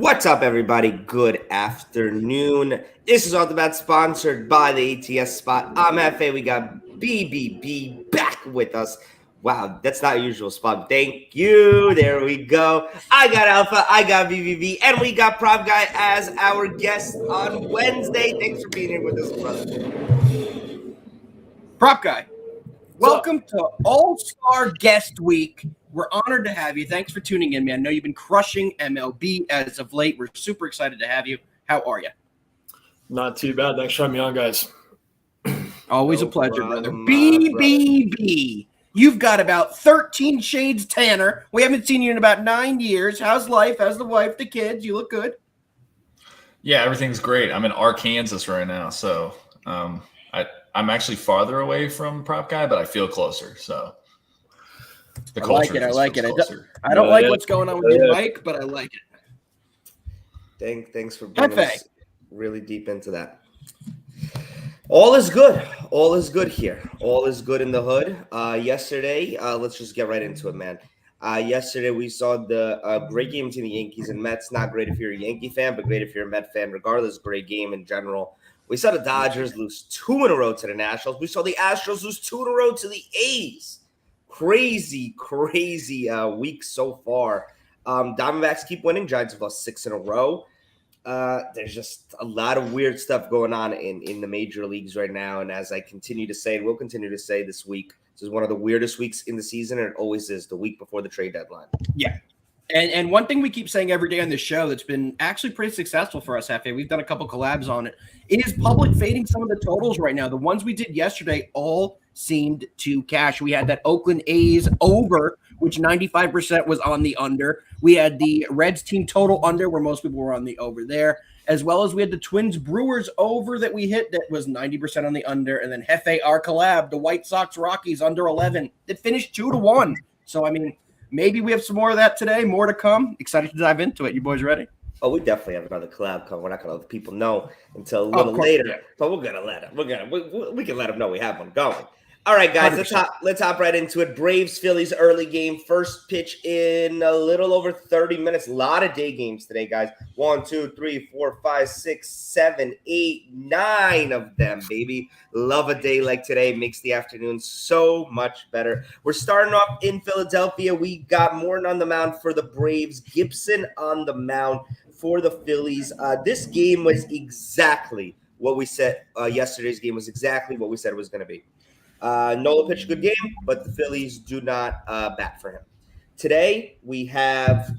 What's up, everybody? Good afternoon. This is All About sponsored by the ATS Spot. I'm FA. We got BBB back with us. Wow, that's not a usual spot. Thank you. There we go. I got Alpha, I got BBB, and we got Prop Guy as our guest on Wednesday. Thanks for being here with us, brother. Prop Guy, welcome to All-Star Guest Week. We're honored to have you. Thanks for tuning in, man. I know you've been crushing MLB as of late. We're super excited to have you. How are you? Not too bad. Thanks for having me on, guys. Always a pleasure, brother. BBB. You've got about 13 shades tanner. We haven't seen you in about 9 years. How's life? How's the wife, the kids? You look good. Yeah, everything's great. I'm in Arkansas right now, so I'm actually farther away from Prop Guy, but I feel closer. So I like it. I don't like what's going on with your mic, but I like it. Thanks for bringing us really deep into that. All is good. All is good here. All is good in the hood. Yesterday, let's just get right into it, man. Yesterday, we saw the great game between the Yankees and Mets. Not great if you're a Yankee fan, but great if you're a Met fan. Regardless, great game in general. We saw the Dodgers lose 2 in a row to the Nationals. We saw the Astros lose 2 in a row to the A's. Crazy week so far. Diamondbacks keep winning. Giants have lost 6 in a row. There's just a lot of weird stuff going on in the major leagues right now. And as I continue to say, and will continue to say this week, this is one of the weirdest weeks in the season, and it always is the week before the trade deadline. Yeah. And one thing we keep saying every day on this show that's been actually pretty successful for us, Hefe, we've done a couple collabs on it. It is public fading some of the totals right now. The ones we did yesterday all seemed to cash. We had that Oakland A's over, which 95% was on the under. We had the Reds team total under, where most people were on the over there, as well as we had the Twins Brewers over that we hit that was 90% on the under. And then Hefe, our collab, the White Sox Rockies under 11, it finished 2-1. So, I mean, maybe we have some more of that today, more to come. Excited to dive into it. You boys ready? Oh, we definitely have another collab coming. We're not going to let people know until a little later, but we're going to let them. We can let them know we have one going. All right, guys, let's hop right into it. Braves-Phillies early game. First pitch in a little over 30 minutes. A lot of day games today, guys. 1, 2, 3, 4, 5, 6, 7, 8, 9 of them, baby. Love a day like today. Makes the afternoon so much better. We're starting off in Philadelphia. We got Morton on the mound for the Braves. Gibson on the mound for the Phillies. This game was exactly what we said. Yesterday's game was exactly what we said it was going to be. Nola pitched a good game, but the Phillies do not bat for him. Today, we have,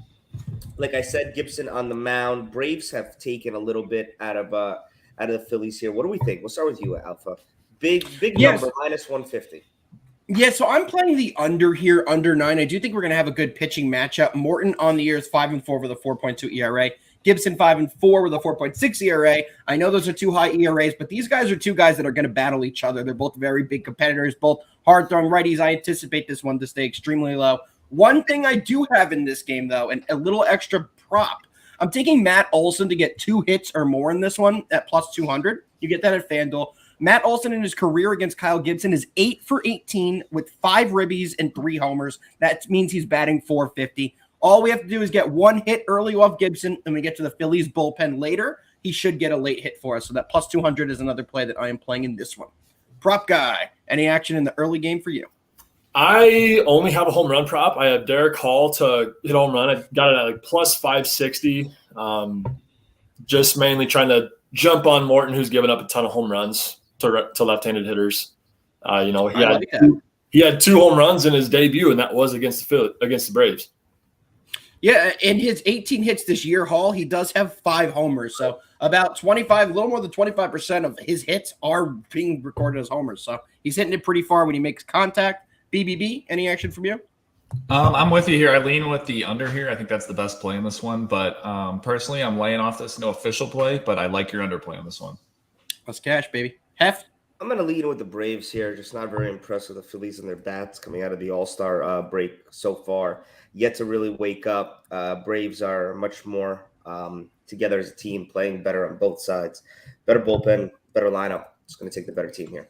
like I said, Gibson on the mound. Braves have taken a little bit out of the Phillies here. What do we think? We'll start with you, Alpha. Big number, minus 150. Yeah, so I'm playing the under here, under 9. I do think we're going to have a good pitching matchup. Morton on the year is 5-4 with a 4.2 ERA. Gibson 5-4 with a 4.6 ERA. I know those are 2 high ERAs, but these guys are 2 guys that are going to battle each other. They're both very big competitors, both hard-throwing righties. I anticipate this one to stay extremely low. One thing I do have in this game, though, and a little extra prop. I'm taking Matt Olson to get 2 hits or more in this one at plus 200. You get that at FanDuel. Matt Olson in his career against Kyle Gibson is 8 for 18 with 5 ribbies and 3 homers. That means he's batting 450. All we have to do is get 1 hit early off Gibson, and we get to the Phillies bullpen later. He should get a late hit for us. So that plus 200 is another play that I am playing in this one. Prop Guy, any action in the early game for you? I only have a home run prop. I have Derek Hall to hit a home run. I got it at like plus 560. Just mainly trying to jump on Morton, who's given up a ton of home runs to left-handed hitters. He had 2 home runs in his debut, and that was against the Braves. Yeah, in his 18 hits this year, Hall, he does have 5 homers. So about 25, a little more than 25% of his hits are being recorded as homers. So he's hitting it pretty far when he makes contact. BBB, any action from you? I'm with you here. I lean with the under here. I think that's the best play in this one. But personally, I'm laying off this. No official play, but I like your under play on this one. Let's cash, baby. Hef? I'm going to lead with the Braves here. Just not very impressed with the Phillies and their bats coming out of the All-Star break so far. Yet to really wake up. Braves are much more together as a team, playing better on both sides. Better bullpen, better lineup. Just going to take the better team here.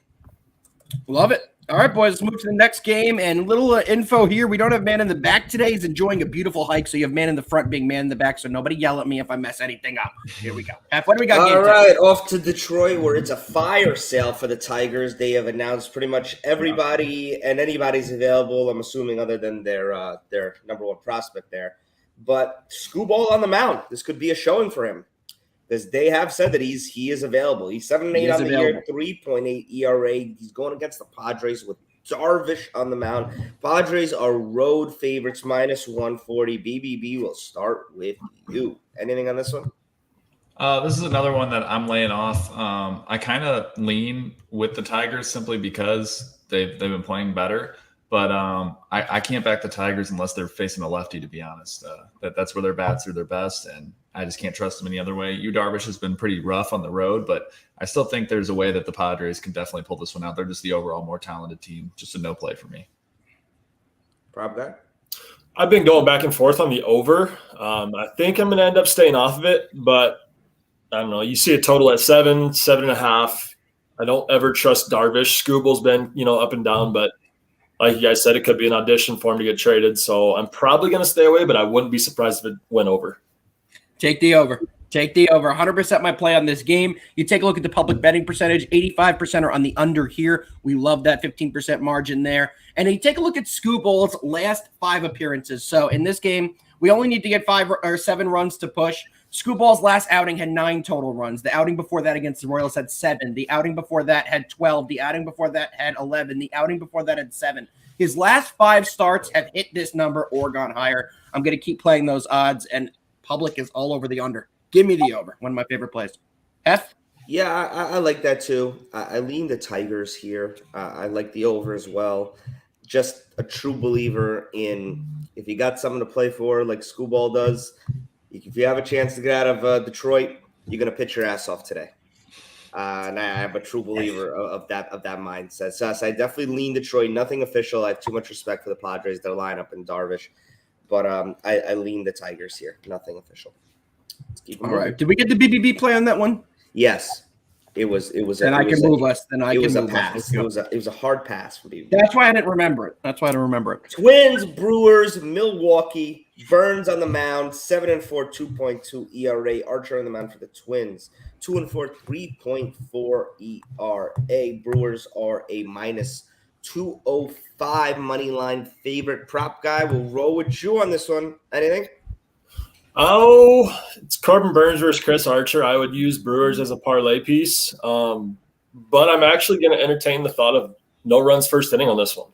Love it. All right, boys, let's move to the next game. And little info here. We don't have man in the back today. He's enjoying a beautiful hike. So you have man in the front being man in the back. So nobody yell at me if I mess anything up. Here we go. Pep, what do we got? All right, off to Detroit, where it's a fire sale for the Tigers. They have announced pretty much everybody and anybody's available, I'm assuming, other than their number one prospect there. But Skubal on the mound. This could be a showing for him, because they have said that he is available. He's 7-8 on the year, 3.8 ERA. He's going against the Padres with Darvish on the mound. Padres are road favorites, -140. BBB will start with you. Anything on this one? This is another one that I'm laying off. I kind of lean with the Tigers simply because they've been playing better. But I can't back the Tigers unless they're facing a lefty, to be honest. That's where their bats are their best, and I just can't trust them any other way. Darvish has been pretty rough on the road, but I still think there's a way that the Padres can definitely pull this one out. They're just the overall more talented team. Just a no play for me. Prop guy? I've been going back and forth on the over. I think I'm going to end up staying off of it, but I don't know. You see a total at 7.5. I don't ever trust Darvish. Skubal's been, up and down, but like you guys said, it could be an audition for him to get traded. So I'm probably going to stay away, but I wouldn't be surprised if it went over. Take the over. 100% my play on this game. You take a look at the public betting percentage. 85% are on the under here. We love that 15% margin there. And you take a look at Skubal's last 5 appearances. So in this game, we only need to get 5 or 7 runs to push. Skubal's last outing had 9 total runs. The outing before that against the Royals had 7. The outing before that had 12. The outing before that had 11. The outing before that had 7. His last 5 starts have hit this number or gone higher. I'm going to keep playing those odds, and public is all over the under. Give me the over. One of my favorite plays. F? Yeah, I like that too. I lean the Tigers here. I like the over as well. Just a true believer in, if you got something to play for like Skubal does, if you have a chance to get out of Detroit, you're going to pitch your ass off today. And I am a true believer of that mindset. So I definitely lean Detroit. Nothing official. I have too much respect for the Padres, their lineup, and Darvish. But I lean the Tigers here. Nothing official. Let's keep them all right. Did we get the BBB play on that one? Yes. It was. Then I can move us. Then I can move us. It was a hard pass for BBB. That's why I didn't remember it. Twins, Brewers, Milwaukee. Burns on the mound, 7-4, 2.2 ERA. Archer on the mound for the Twins, 2-4, 3.4 ERA. Brewers are a -205 money line favorite. Prop guy, will roll with you on this one. Anything? Oh, it's Corbin Burns versus Chris Archer. I would use Brewers as a parlay piece, but I'm actually going to entertain the thought of no runs first inning on this one.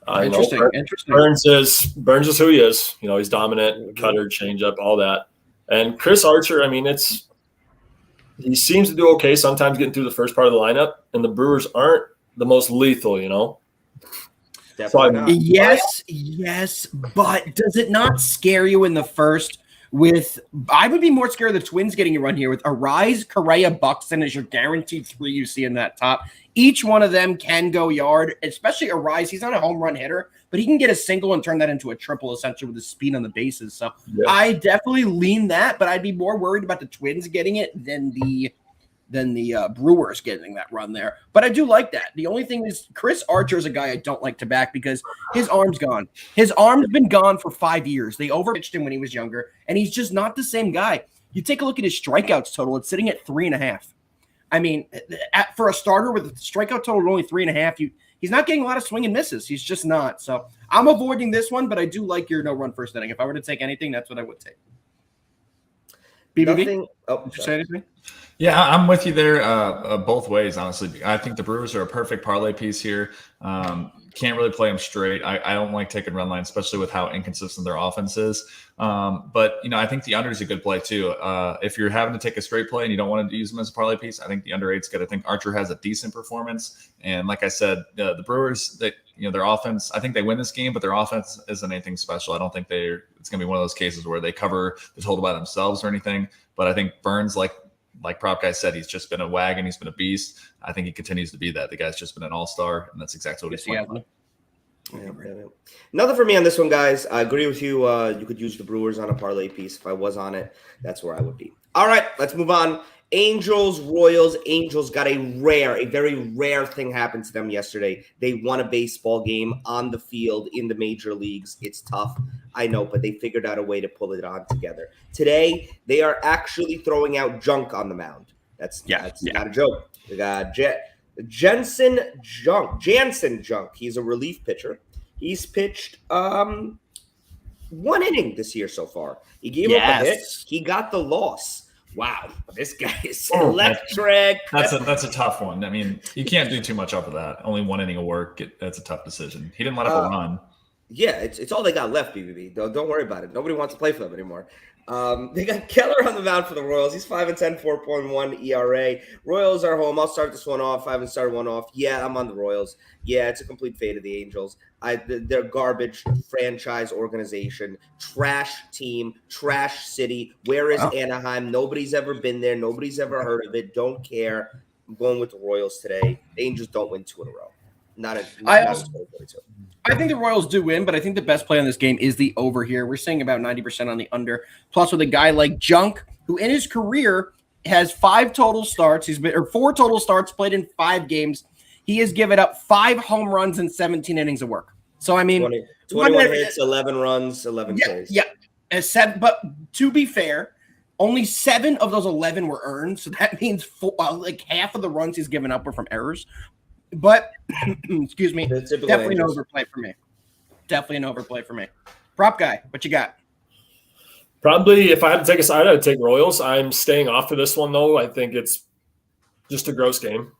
Interesting. Burns is who he is. He's dominant, cutter, changeup, all that. And Chris Archer, he seems to do okay sometimes getting through the first part of the lineup, and the Brewers aren't the most lethal, Yes, but does it not scare you in the first I would be more scared of the Twins getting a run here with Arise, Correa, Buxton as your guaranteed 3 you see in that top. Each one of them can go yard, especially Arise. He's not a home run hitter, but he can get a single and turn that into a triple essentially with his speed on the bases. So yeah. I definitely lean that, but I'd be more worried about the Twins getting it than the Brewers getting that run there. But I do like that. The only thing is Chris Archer is a guy I don't like to back because his arm's gone. His arm's been gone for 5 years. They overpitched him when he was younger, and he's just not the same guy. You take a look at his strikeouts total. It's sitting at 3.5. For a starter with a strikeout total of only 3.5, he's not getting a lot of swing and misses. He's just not. So I'm avoiding this one, but I do like your no run first inning. If I were to take anything, that's what I would take. BBB? Did you say anything? Yeah, I'm with you there both ways, honestly. I think the Brewers are a perfect parlay piece here. Can't really play them straight. I don't like taking run line, especially with how inconsistent their offense is. But I think the under is a good play too. If you're having to take a straight play and you don't want to use them as a parlay piece, I think the under 8's good. I think Archer has a decent performance. And like I said, the Brewers, their offense, I think they win this game, but their offense isn't anything special. I don't think it's going to be one of those cases where they cover the total by themselves or anything. But I think Burns, like Prop Guy said, he's just been a wagon. He's been a beast. I think he continues to be that. The guy's just been an all-star, and that's exactly what he's playing. Yeah. Nothing for me on this one, guys. I agree with you. You could use the Brewers on a parlay piece. If I was on it, that's where I would be. All right, let's move on. Angels, Royals. Angels got a very rare thing happen to them yesterday. They won a baseball game on the field in the major leagues. It's tough, I know, but they figured out a way to pull it on together. Today, they are actually throwing out junk on the mound. That's not a joke. They got Jansen Junk. He's a relief pitcher. He's pitched 1 inning this year so far. He gave up a hit. He got the loss. Wow, this guy is electric. That's a tough one. I mean, you can't do too much off of that. Only 1 inning of work. That's a tough decision. He didn't let up a run. Yeah, it's all they got left, BBB. Don't worry about it. Nobody wants to play for them anymore. They got Keller on the mound for the Royals. He's 5-10, 4.1 ERA. Royals are home. I'll start this one off. I haven't started one off. Yeah, I'm on the Royals. Yeah, it's a complete fade of the Angels. They're garbage franchise organization, trash team, trash city. Where is Anaheim? Nobody's ever been there. Nobody's ever heard of it. Don't care. I'm going with the Royals today. The Angels don't win 2 in a row. Not in 2022. I think the Royals do win, but I think the best play on this game is the over here. We're seeing about 90% on the under. Plus, with a guy like Junk, who in his career has 5 total starts. He's been 4 total starts, played in 5 games. He has given up 5 home runs and 17 innings of work. So I mean, 21 hits, 11 runs, 11 Ks. Yeah, but to be fair, only 7 of those 11 were earned. So that means like half of the runs he's given up were from errors. But, excuse me, definitely an overplay for me. Definitely an overplay for me. Prop guy, what you got? Probably, if I had to take a side, I'd take Royals. I'm staying off of this one, though. I think it's just a gross game.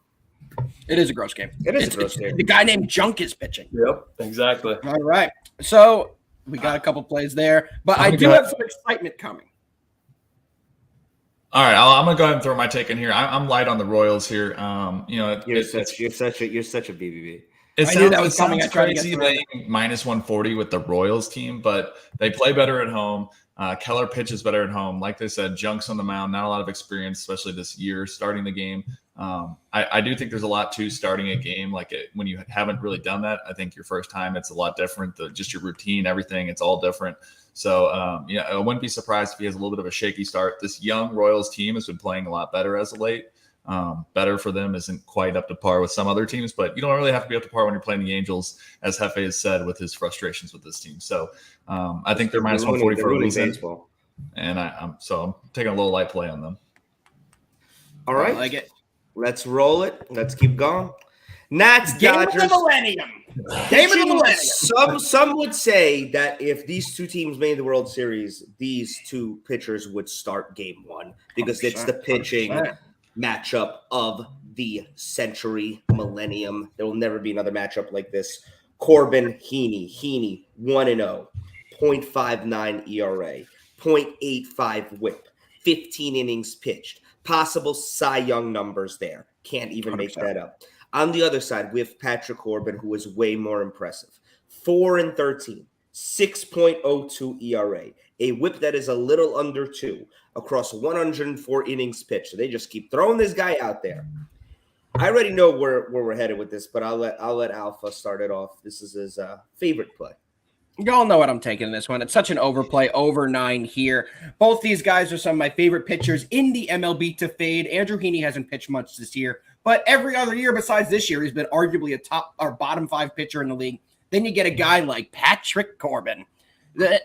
It is a gross game. It's a gross game. The guy named Junk is pitching. Yep, exactly. All right. So we got a couple plays there, but I do have some excitement coming. All right, I'm gonna go ahead and throw my take in here. I'm light on the Royals here. You're such a BBB. It sounds crazy laying minus 140 with the Royals team, but they play better at home. Keller pitches better at home. Like they said, Junk's on the mound, not a lot of experience, especially this year starting the game. I do think there's a lot to starting a game. When you haven't really done that, I think your first time, it's a lot different. Just your routine, everything, it's all different. So, I wouldn't be surprised if he has a little bit of a shaky start. This young Royals team has been playing a lot better as of late. Better for them isn't quite up to par with some other teams, but you don't really have to be up to par when you're playing the Angels, as Hefe has said with his frustrations with this team. So I think they're minus 140 for a reason. And I'm taking a little light play on them. All right. I like it. Let's roll it. Let's keep going. Nats Dodgers. Game of the millennium. Some would say that if these two teams made the World Series, these two pitchers would start game 1 because it's the pitching matchup of the century, millennium. There will never be another matchup like this. Corbin, Heaney, 1-0, 0.59 ERA, 0.85 whip, 15 innings pitched. Possible Cy Young numbers there. Can't even 100%. Make that up. On the other side, we have Patrick Corbin, who is way more impressive. 4-13, 6.02 ERA, a whip that is a little under 2 across 104 innings pitched. So they just keep throwing this guy out there. I already know where we're headed with this, but I'll let Alpha start it off. This is his favorite play. Y'all know what I'm taking in this one. It's such an overplay, over 9 here. Both these guys are some of my favorite pitchers in the MLB to fade. Andrew Heaney hasn't pitched much this year, but every other year besides this year, he's been arguably a top or bottom 5 pitcher in the league. Then you get a guy like Patrick Corbin,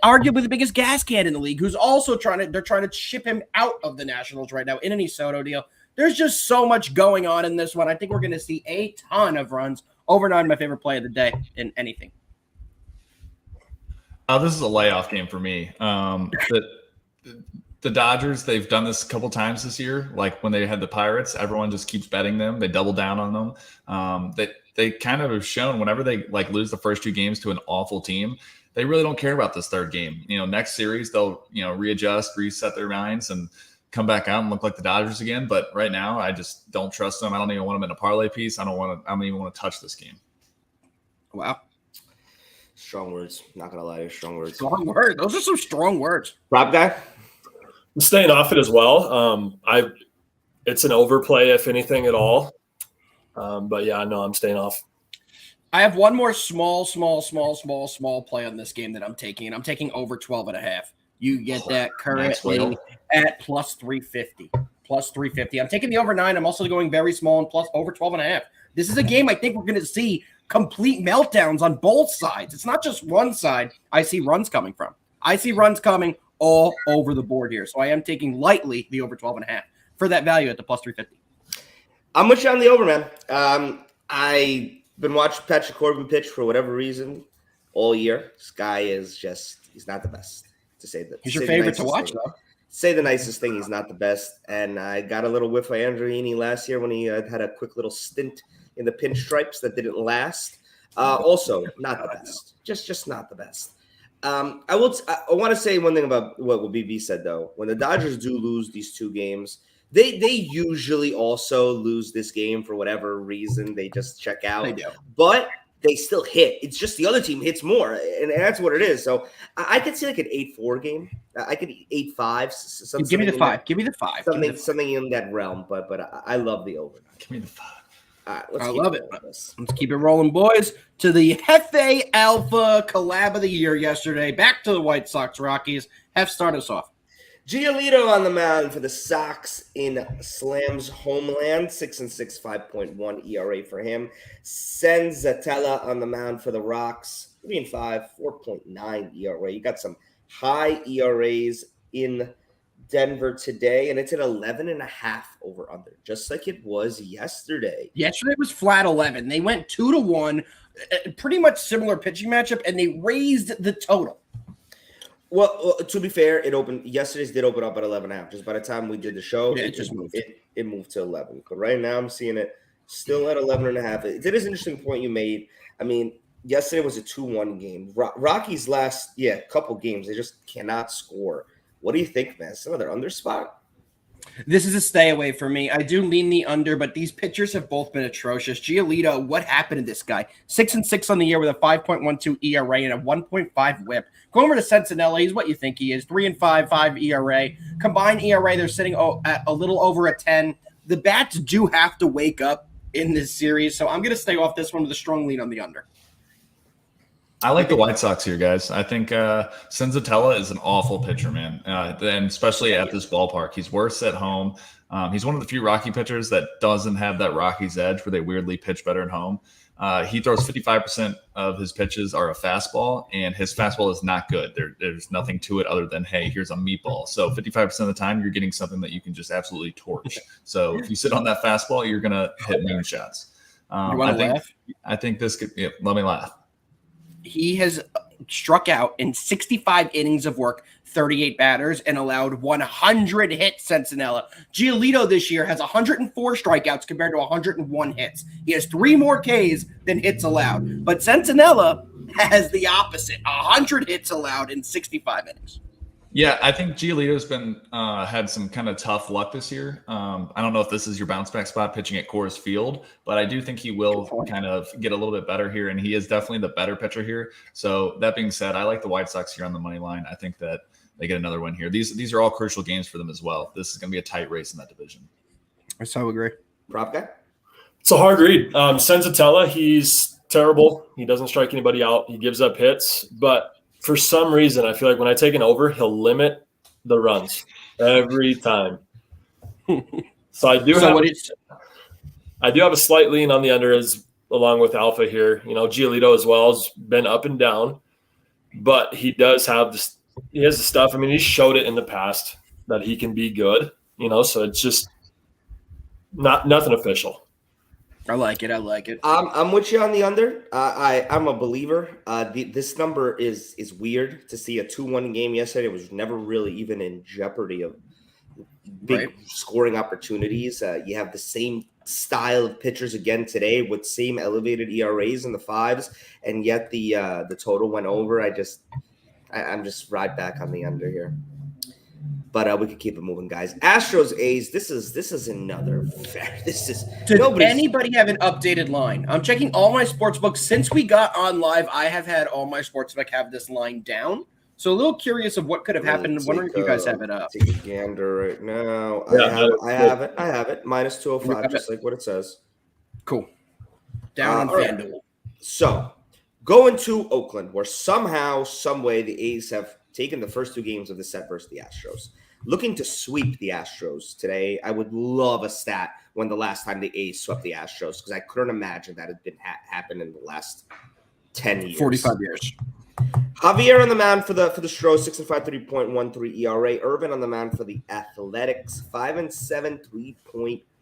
arguably the biggest gas can in the league, who's also trying to ship him out of the Nationals right now in an Soto deal. There's just so much going on in this one. I think we're going to see a ton of runs. Over 9, my favorite play of the day in anything. This is a layoff game for me. The Dodgers, they've done this a couple times this year. Like when they had the Pirates, everyone just keeps betting them. They double down on them. They kind of have shown whenever they lose the first 2 games to an awful team, they really don't care about this 3rd game. Next series they'll readjust, reset their minds, and come back out and look like the Dodgers again. But right now, I just don't trust them. I don't even want them in a parlay piece. I don't even want to touch this game. Wow. Strong words. Not going to lie to you. Strong words. Strong words. Those are some strong words. Rob guy? I'm staying off it as well. It's an overplay, if anything at all. But yeah, no, I'm staying off. I have one more small play on this game that I'm taking, and I'm taking over 12.5. You get that currently at plus 350. plus 350. I'm taking the over 9. I'm also going very small and plus over 12.5. This is a game I think we're going to see complete meltdowns on both sides. It's not just one side I see runs coming from. I see runs coming all over the board here. So I am taking lightly the over 12.5 for that value at the plus 350. I'm with you on the over, man. I've been watching Patrick Corbin pitch for whatever reason all year. This guy is he's not the best, to say that. He's your favorite to watch, though. Say the nicest thing, he's not the best. And I got a little whiff of Andreini last year when he had a quick little stint in the pinstripes that didn't last. Also, not the best. Just not the best. I want to say one thing about what BB said, though. When the Dodgers do lose these two games, they usually also lose this game for whatever reason. They just check out. They do. But they still hit. It's just the other team hits more, and that's what it is. So I could see like an 8-4 game. I could 8-5. Give me the 5. Give me the 5. Something in that realm. But I love the over. Give me the 5. All right, I love it. Let's keep it rolling, boys. To the Hefe Alpha Collab of the Year yesterday. Back to the White Sox Rockies. Hef, start us off. Giolito on the mound for the Sox in Slam's homeland. 6-6, 5.1 ERA for him. Senzatella on the mound for the Rocks. 3-5, 4.9 ERA. You got some high ERAs in Denver today, and it's at 11.5 over under, just like it was yesterday. Yesterday was flat 11. They went 2-1, pretty much similar pitching matchup, and they raised the total. Well, to be fair, yesterday's did open up at 11.5. Just by the time we did the show, it just moved. It moved to 11. But right now, I'm seeing it still at 11.5. It is an interesting point you made. I mean, yesterday was a 2-1 game. Rockies last couple games, they just cannot score. What do you think, man? Some other under spot? This is a stay away for me. I do lean the under, but these pitchers have both been atrocious. Giolito, what happened to this guy? 6-6 on the year with a 5.12 ERA and a 1.5 whip. Going over to Sentinella, he's what you think he is. 3-5, 5 ERA. Combined ERA, they're sitting at a little over a 10. The bats do have to wake up in this series, so I'm going to stay off this one with a strong lean on the under. I like the White Sox here, guys. I think Senzatella is an awful pitcher, man, and especially at this ballpark. He's worse at home. He's one of the few Rocky pitchers that doesn't have that Rockies edge where they weirdly pitch better at home. He throws 55% of his pitches are a fastball, and his fastball is not good. There's nothing to it other than, hey, here's a meethink So 55% of the time, you're getting something that you can just absolutely torch. So if you sit on that fastball, you're going to hit moonshots. You want to laugh? I think this could – let me laugh. He has struck out in 65 innings of work, 38 batters, and allowed 100 hits, Sentinella. Giolito this year has 104 strikeouts compared to 101 hits. He has 3 more Ks than hits allowed. But Sentinella has the opposite, 100 hits allowed in 65 innings. Yeah, I think Giolito's been had some kind of tough luck this year. I don't know if this is your bounce back spot pitching at Coors Field, but I do think he will kind of get a little bit better here, and he is definitely the better pitcher here. So that being said, I like the White Sox here on the money line. I think that they get another win here. These are all crucial games for them as well. This is going to be a tight race in that division. I so agree. Prop guy? It's a hard read. Senzatella, he's terrible. He doesn't strike anybody out. He gives up hits, but for some reason, I feel like when I take an over, he'll limit the runs every time. So I do have a slight lean on the under along with Alpha here. You know, Giolito as well has been up and down, but he does have this. He has the stuff. I mean, he showed it in the past that he can be good. You know, so it's just nothing official. I like it. I'm with you on the under. I'm a believer. This number is weird to see a 2-1 game yesterday. It was never really even in jeopardy of big scoring opportunities. You have the same style of pitchers again today with same elevated ERAs in the 5s, and yet the total went over. I'm just right back on the under here. But we could keep it moving, guys. Astros A's. This is another. Does anybody have an updated line? I'm checking all my sports books since we got on live. I have had all my sportsbook have this line down. So a little curious of what could have happened. Wondering if you guys have it up. Take a gander right now. Yeah, I have it. Minus 205, just like what it says. Cool. Down on FanDuel. Right. So going to Oakland, where somehow, some way, the A's have taken the first 2 games of the set versus the Astros. looking to sweep the Astros today. I would love a stat when the last time the A's swept the Astros, because I couldn't imagine that had been happened in the last 10 years. 45 years. Javier on the mound for the Stros, 6-5, 3.13 ERA. Irvin on the mound for the Athletics, 5-7,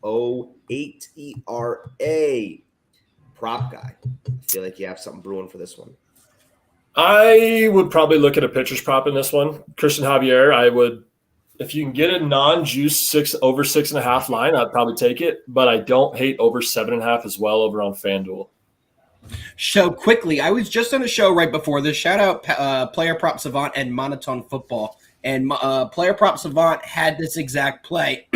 3.08 ERA. Prop guy. I feel like you have something brewing for this one. I would probably look at a pitcher's prop in this one. Christian Javier, I would, if you can get a non-juice over 6.5 line, I'd probably take it. But I don't hate over 7.5 as well over on FanDuel. So quickly, I was just on a show right before this. Shout out Player Prop Savant and Monotone Football. And Player Prop Savant had this exact play.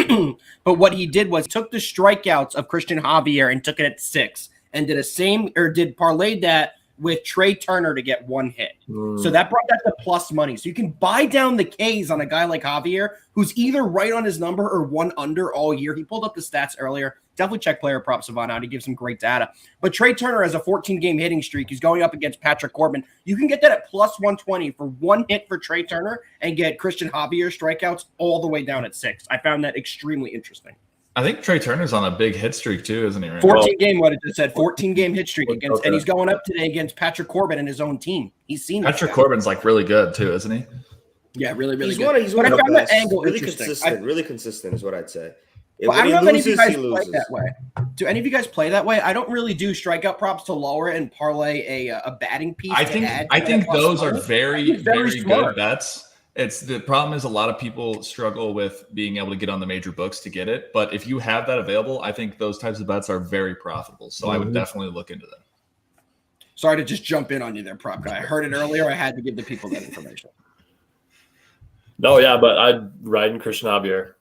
But what he did was took the strikeouts of Christian Javier and took it at 6 and did parlayed that with Trey Turner to get 1 hit. So that brought that to plus money. So you can buy down the Ks on a guy like Javier, who's either right on his number or 1 under all year. He pulled up the stats earlier. Definitely check Player Prop Savant out. He gives some great data. But Trey Turner has a 14-game hitting streak. He's going up against Patrick Corbin. You can get that at plus 120 for 1 hit for Trey Turner and get Christian Javier strikeouts all the way down at 6. I found that extremely interesting. I think Trey Turner's on a big hit streak too, isn't he? Right? 14-game, what it just said, 14-game hit streak against, and he's going up today against Patrick Corbin and his own team. He's seen Patrick Corbin's like really good too, isn't he? Yeah, really, really He's good. He's one of the best. Angle really consistent is what I'd say. Well, I don't know if any of you guys play that way. Do any of you guys play that way? I don't really do strikeout props to lower and parlay a batting piece. I think those are very good bets. The problem is a lot of people struggle with being able to get on the major books to get it. But if you have that available, I think those types of bets are very profitable. So I would definitely look into that. Sorry to just jump in on you there, prop guy. I heard it earlier. I had to give the people that information. No, yeah, but I'd ride in Christian Javier.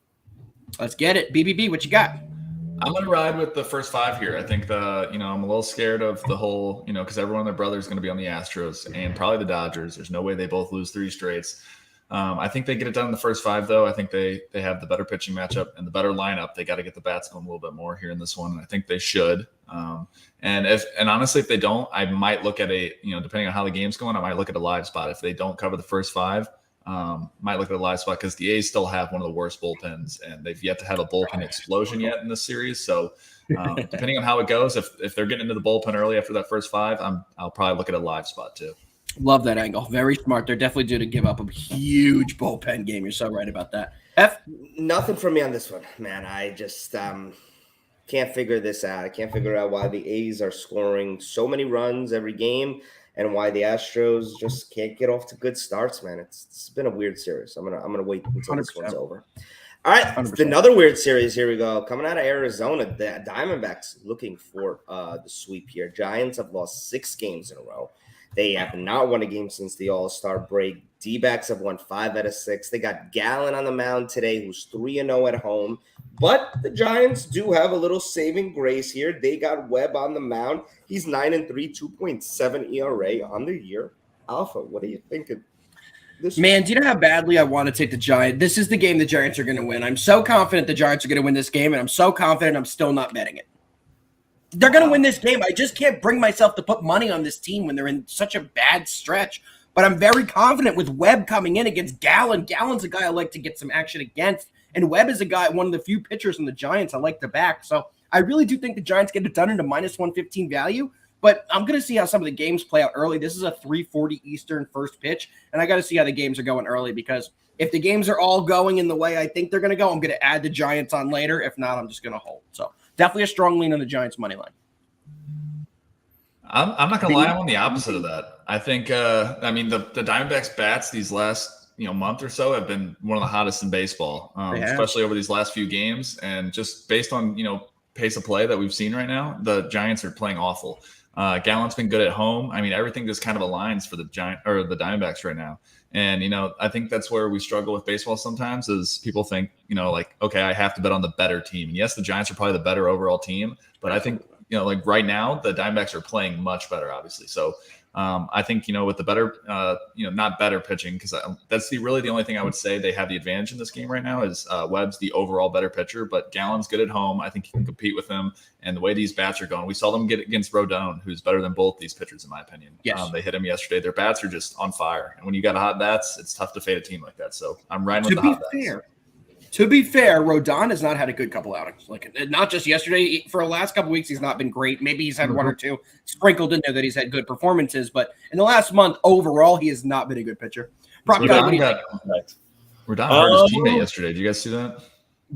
Let's get it. BBB, what you got? I'm going to ride with the first 5 here. I think I'm a little scared of the whole, because everyone and their brother is going to be on the Astros and probably the Dodgers. There's no way they both lose 3 straights. I think they get it done in the first 5, though. I think they have the better pitching matchup and the better lineup. They got to get the bats going a little bit more here in this one. And I think they should. And honestly, if they don't, I might look at depending on how the game's going, I might look at a live spot. If they don't cover the first 5, might look at a live spot because the A's still have one of the worst bullpens and they've yet to have a bullpen explosion yet in this series. So depending on how it goes, if they're getting into the bullpen early after that first 5, I'll probably look at a live spot too. Love that angle. Very smart. They're definitely due to give up a huge bullpen game. You're so right about that. Nothing from me on this one, man. I just can't figure this out. I can't figure out why the A's are scoring so many runs every game and why the Astros just can't get off to good starts, man. It's been a weird series. I'm gonna wait until 100%. This one's over. All right, 100%. Another weird series. Here we go. Coming out of Arizona, the Diamondbacks looking for the sweep here. Giants have lost 6 games in a row. They have not won a game since the All-Star break. D-backs have won 5 out of 6. They got Gallen on the mound today, who's 3-0 at home. But the Giants do have a little saving grace here. They got Webb on the mound. He's 9-3, 2.7 ERA on the year. Alpha, what are you thinking? Man, do you know how badly I want to take the Giants? This is the game the Giants are going to win. I'm so confident the Giants are going to win this game, and I'm so confident I'm still not betting it. They're going to win this game. I just can't bring myself to put money on this team when they're in such a bad stretch. But I'm very confident with Webb coming in against Gallen. Gallen's a guy I like to get some action against. And Webb is a guy, one of the few pitchers in the Giants I like to back. So I really do think the Giants get it done into minus 115 value. But I'm going to see how some of the games play out early. This is a 3:40 Eastern first pitch. And I got to see how the games are going early because if the games are all going in the way I think they're going to go, I'm going to add the Giants on later. If not, I'm just going to hold. So definitely a strong lean on the Giants money line. I'm not going to lie. I'm on the opposite of that. I think, the Diamondbacks bats these last, month or so have been one of the hottest in baseball, especially over these last few games. And just based on, pace of play that we've seen right now, the Giants are playing awful. Gallen's been good at home. I mean, everything just kind of aligns for the Diamondbacks right now. And, I think that's where we struggle with baseball sometimes is people think, okay, I have to bet on the better team. And yes, the Giants are probably the better overall team, but I think like right now, the Diamondbacks are playing much better, obviously. So I think, with the better, not better pitching, because that's really the only thing I would say they have the advantage in this game right now is Webb's the overall better pitcher, but Gallen's good at home. I think he can compete with him. And the way these bats are going, we saw them get against Rodon, who's better than both these pitchers, in my opinion. Yes. They hit him yesterday. Their bats are just on fire. And when you got hot bats, it's tough to fade a team like that. So I'm riding with the hot bats. To be fair, Rodon has not had a good couple outings. Like, not just yesterday. For the last couple weeks, he's not been great. Maybe he's had one or two sprinkled in there that he's had good performances. But in the last month, overall, he has not been a good pitcher. Rodon hurt his teammate yesterday. Did you guys see that?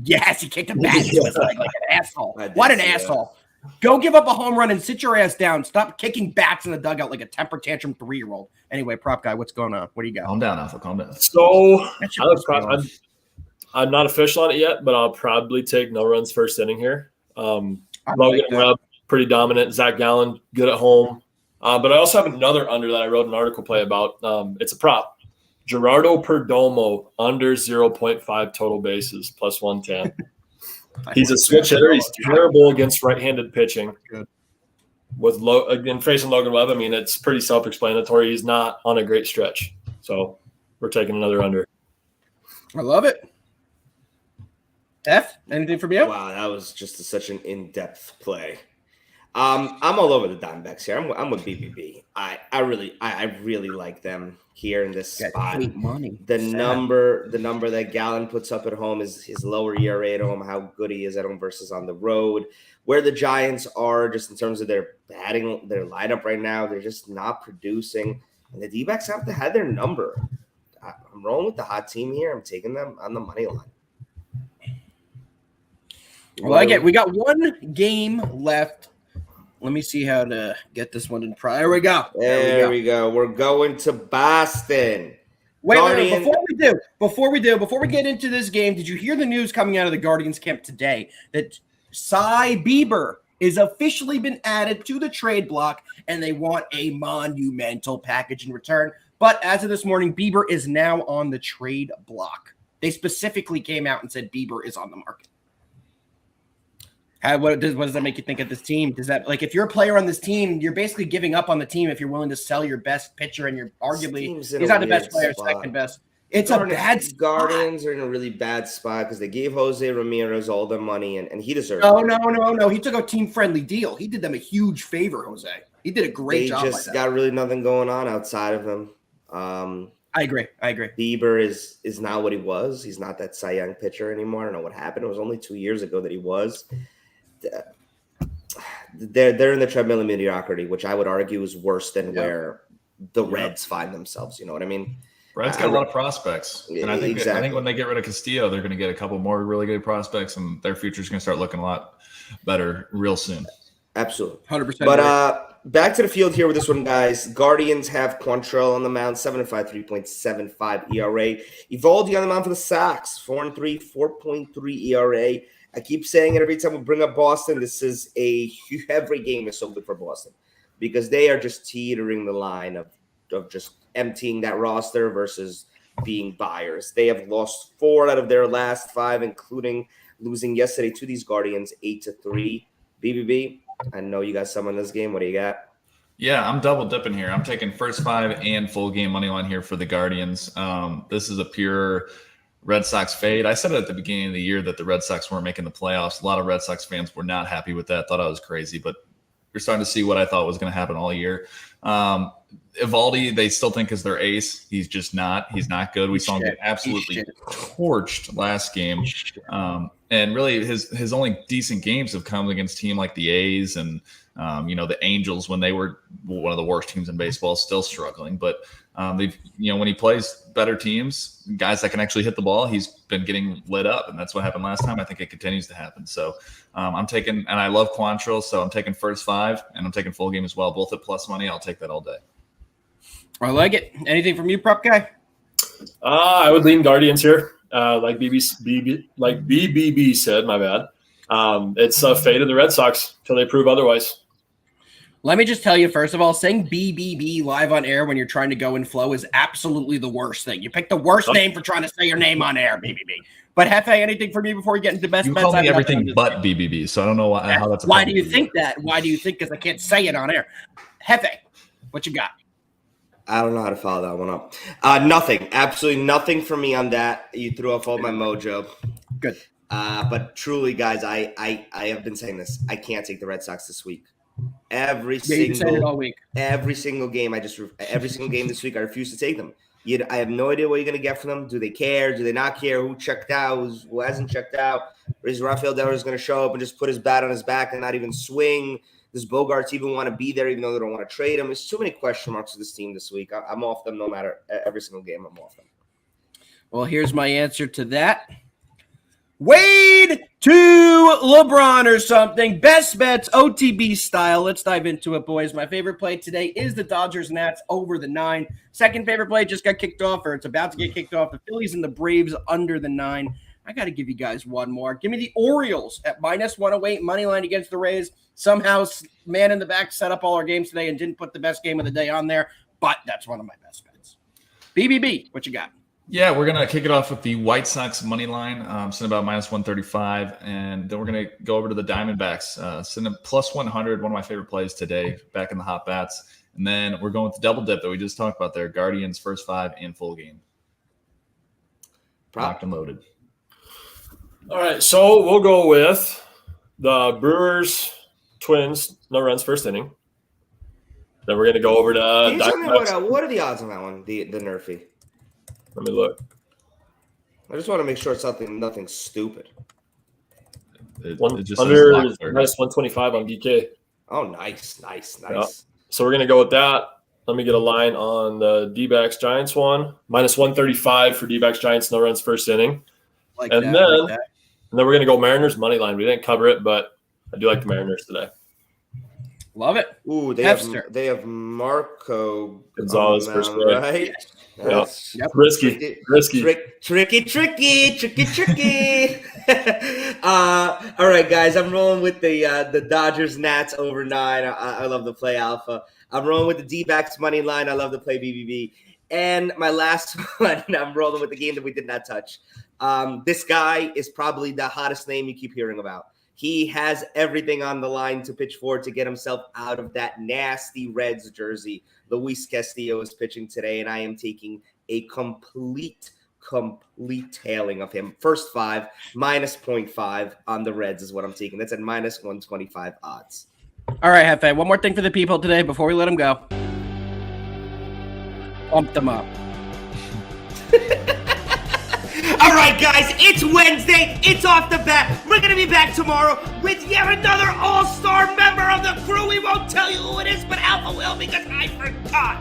Yes, he kicked a bat into his leg like an asshole. What an asshole. Go give up a home run and sit your ass down. Stop kicking bats in the dugout like a temper tantrum 3-year-old. Anyway, prop guy, what's going on? What do you got? Calm down, Alpha. Calm down. So I'm not official on it yet, but I'll probably take no runs first inning here. Logan Webb, pretty dominant. Zach Gallen, good at home. But I also have another under that I wrote an article play about. It's a prop. Gerardo Perdomo, under 0.5 total bases, plus 110. He's a switch hitter. He's terrible against right-handed pitching. Good. Again, facing Logan Webb, I mean, it's pretty self-explanatory. He's not on a great stretch. So we're taking another under. I love it. F, anything from you? Wow, that was just such an in-depth play. I'm all over the Diamondbacks here. I'm with BBB. I really like them here in this spot. Money. The number that Gallen puts up at home is his lower ERA at home, how good he is at home versus on the road. Where the Giants are just in terms of their batting, their lineup right now, they're just not producing. And the D-backs have to have their number. I'm rolling with the hot team here. I'm taking them on the money line. I like it. We got one game left. Let me see how to get this one in. There we go. There we go. We're going to Boston. Wait. Before we get into this game, did you hear the news coming out of the Guardians camp today that Cy Bieber is officially been added to the trade block and they want a monumental package in return? But as of this morning, Bieber is now on the trade block. They specifically came out and said Bieber is on the market. What does that make you think of this team? Does that, like, if you're a player on this team, you're basically giving up on the team if you're willing to sell your best pitcher and you're arguably he's not the best player, second best. It's a bad spot. Guardians are in a really bad spot because they gave Jose Ramirez all their money and he deserves it. No. He took a team-friendly deal. He did them a huge favor, Jose. He did a great job. They just got really nothing going on outside of him. I agree. Bieber is not what he was. He's not that Cy Young pitcher anymore. I don't know what happened. It was only 2 years ago that he was. They're in the treadmill of mediocrity, which I would argue is worse than where the Reds find themselves. You know what I mean? Reds got a lot of prospects, and I think when they get rid of Castillo, they're going to get a couple more really good prospects, and their future is going to start looking a lot better real soon. Absolutely, 100%. But back to the field here with this one, guys. Guardians have Quantrill on the mound, 7-5, 3.75 ERA. Evaldi on the mound for the Sox, 4-3, 4.3 ERA. I keep saying it every time we bring up Boston. This is every game is so good for Boston because they are just teetering the line of just emptying that roster versus being buyers. They have lost 4 out of their last 5, including losing yesterday to these Guardians 8-3. BBB, I know you got some on this game. What do you got? Yeah, I'm double dipping here. I'm taking first 5 and full game money line here for the Guardians. This is a pure Red Sox fade. I said it at the beginning of the year that the Red Sox weren't making the playoffs. A lot of Red Sox fans were not happy with that, thought I was crazy, but you're starting to see what I thought was going to happen all year. Evaldi, they still think is their ace. He's just not. He's not good. We saw him get absolutely torched last game. And really his only decent games have come against team like the A's and the Angels when they were one of the worst teams in baseball, still struggling. But they've when he plays better teams, guys that can actually hit the ball, he's been getting lit up, and that's what happened last time. I think it continues to happen. So I'm taking, and I love Quantrill, so I'm taking first 5, and I'm taking full game as well, both at plus money. I'll take that all day. I like it. Anything from you, prop guy? I would lean Guardians here, like BBB said. My bad. It's a fate of the Red Sox till they prove otherwise. Let me just tell you, first of all, saying BBB live on air when you're trying to go in flow is absolutely the worst thing. You picked the worst name for trying to say your name on air, BBB. But Hefe, anything for me before we get into best you bets? call me everything but BBB, so I don't know how that's. Why do you think that? Why do you think? Because I can't say it on air. Hefe, what you got? I don't know how to follow that one up. Nothing. Absolutely nothing for me on that. You threw off all my mojo. Good. But truly, guys, I have been saying this. I can't take the Red Sox this week. Every single game, every single game this week, I refuse to take them. I have no idea what you're going to get from them. Do they care? Do they not care? Who checked out? Who hasn't checked out? Is Rafael Devers going to show up and just put his bat on his back and not even swing? Does Bogarts even want to be there even though they don't want to trade him? There's too many question marks with this team this week. I'm off them no matter every single game. I'm off them. Well, here's my answer to that. Wade to LeBron or something. Best bets, OTB style. Let's dive into it, boys. My favorite play today is the Dodgers-Nats over the 9. Second favorite play just got kicked off, or it's about to get kicked off. The Phillies and the Braves under the 9. I got to give you guys one more. Give me the Orioles at -108 money line against the Rays. Somehow, man in the back set up all our games today and didn't put the best game of the day on there, but that's one of my best bets. BBB, what you got? Yeah, we're going to kick it off with the White Sox money line, sitting about -135, and then we're going to go over to the Diamondbacks, sitting at +100, one of my favorite plays today, back in the hot bats. And then we're going with the double dip that we just talked about there, Guardians first 5 and full game. Locked and loaded. All right, so we'll go with the Brewers Twins, no runs first inning. Then we're going to go over to what are the odds on that one, the Nerfy? Let me look. I just want to make sure it's nothing stupid. It just under -125 on DK. Oh, nice. Yeah. So we're going to go with that. Let me get a line on the D-backs Giants one. -135 for D-backs Giants, no runs first inning. And then we're going to go Mariners money line. We didn't cover it, but I do like the Mariners today. Love it. Ooh, they have Marco Gonzalez first play. Right? Yes. Yep. Risky. Tricky. All right, guys. I'm rolling with the Dodgers Nats over 9. I love the play alpha. I'm rolling with the D-backs money line. I love the play BBB. And my last one, I'm rolling with the game that we did not touch. This guy is probably the hottest name you keep hearing about. He has everything on the line to pitch for to get himself out of that nasty Reds jersey. Luis Castillo is pitching today, and I am taking a complete tailing of him. First 5, -0.5 on the Reds is what I'm taking. That's at -125 odds. All right, Hefe, one more thing for the people today before we let them go. Pump them up. All right, guys, it's Wednesday. It's off the bat. We're going to be back tomorrow with yet another all-star member of the crew. We won't tell you who it is, but Alpha will because I forgot.